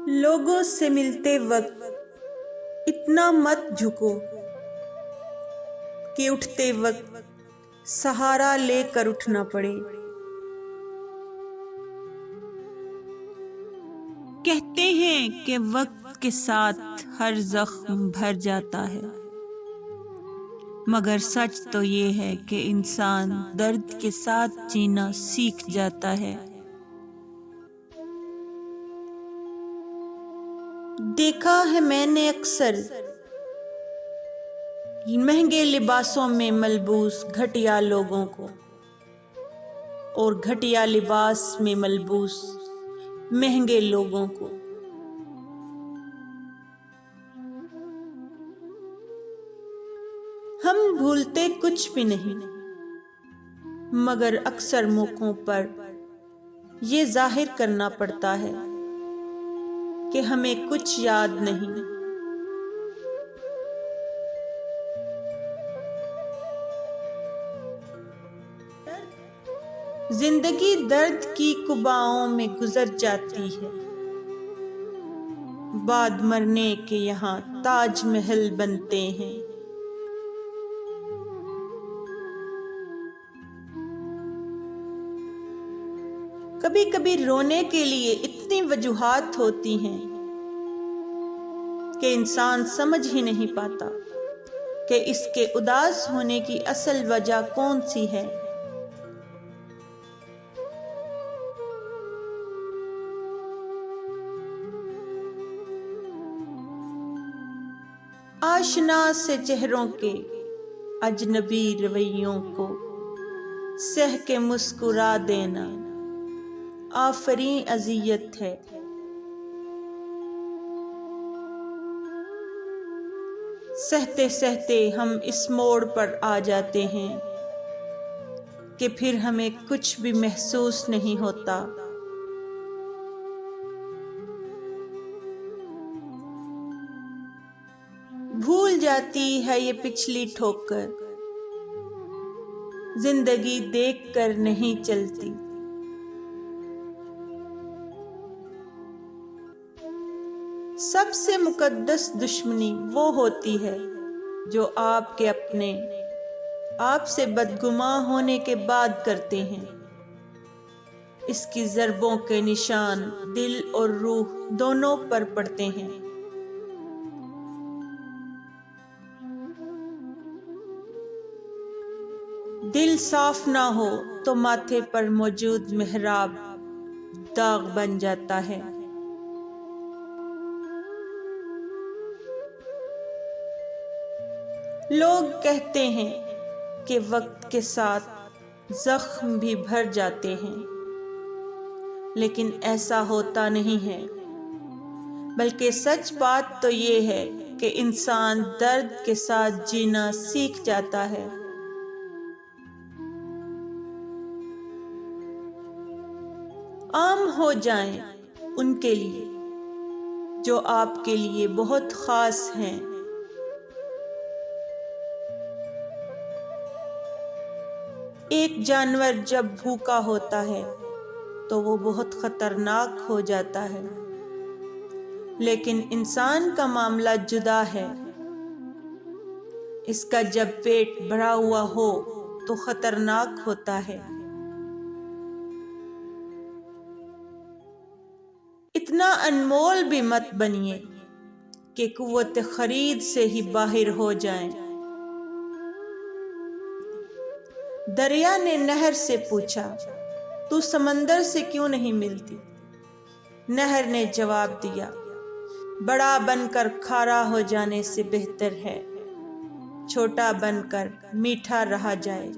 لوگوں سے ملتے وقت اتنا مت جھکو کہ اٹھتے وقت سہارا لے کر اٹھنا پڑے۔ کہتے ہیں کہ وقت کے ساتھ ہر زخم بھر جاتا ہے، مگر سچ تو یہ ہے کہ انسان درد کے ساتھ جینا سیکھ جاتا ہے۔ دیکھا ہے میں نے اکثر مہنگے لباسوں میں ملبوس گھٹیا لوگوں کو، اور گھٹیا لباس میں ملبوس مہنگے لوگوں کو۔ ہم بھولتے کچھ بھی نہیں، مگر اکثر موقعوں پر یہ ظاہر کرنا پڑتا ہے کہ ہمیں کچھ یاد نہیں۔ زندگی درد کی قباؤں میں گزر جاتی ہے، بعد مرنے کے یہاں تاج محل بنتے ہیں۔ کبھی کبھی رونے کے لیے اتنی وجوہات ہوتی ہیں کہ انسان سمجھ ہی نہیں پاتا کہ اس کے اداس ہونے کی اصل وجہ کون سی ہے۔ آشنا سے چہروں کے اجنبی رویوں کو سہ کے مسکرا دینا آفریں اذیت ہے۔ سہتے سہتے ہم اس موڑ پر آ جاتے ہیں کہ پھر ہمیں کچھ بھی محسوس نہیں ہوتا۔ بھول جاتی ہے یہ پچھلی ٹھوکر، زندگی دیکھ کر نہیں چلتی۔ سب سے مقدس دشمنی وہ ہوتی ہے جو آپ کے اپنے آپ سے بدگماں ہونے کے بعد کرتے ہیں۔ اس کی ضربوں کے نشان دل اور روح دونوں پر پڑتے ہیں۔ دل صاف نہ ہو تو ماتھے پر موجود محراب داغ بن جاتا ہے۔ لوگ کہتے ہیں کہ وقت کے ساتھ زخم بھی بھر جاتے ہیں، لیکن ایسا ہوتا نہیں ہے، بلکہ سچ بات تو یہ ہے کہ انسان درد کے ساتھ جینا سیکھ جاتا ہے۔ عام ہو جائیں ان کے لیے جو آپ کے لیے بہت خاص ہیں۔ ایک جانور جب بھوکا ہوتا ہے تو وہ بہت خطرناک ہو جاتا ہے، لیکن انسان کا معاملہ جدا ہے۔ اس کا جب پیٹ بھرا ہوا ہو تو خطرناک ہوتا ہے۔ اتنا انمول بھی مت بنیے کہ قوت خرید سے ہی باہر ہو جائیں۔ دریا نے نہر سے پوچھا، تو سمندر سے کیوں نہیں ملتی؟ نہر نے جواب دیا، بڑا بن کر کھارا ہو جانے سے بہتر ہے چھوٹا بن کر میٹھا رہا جائے۔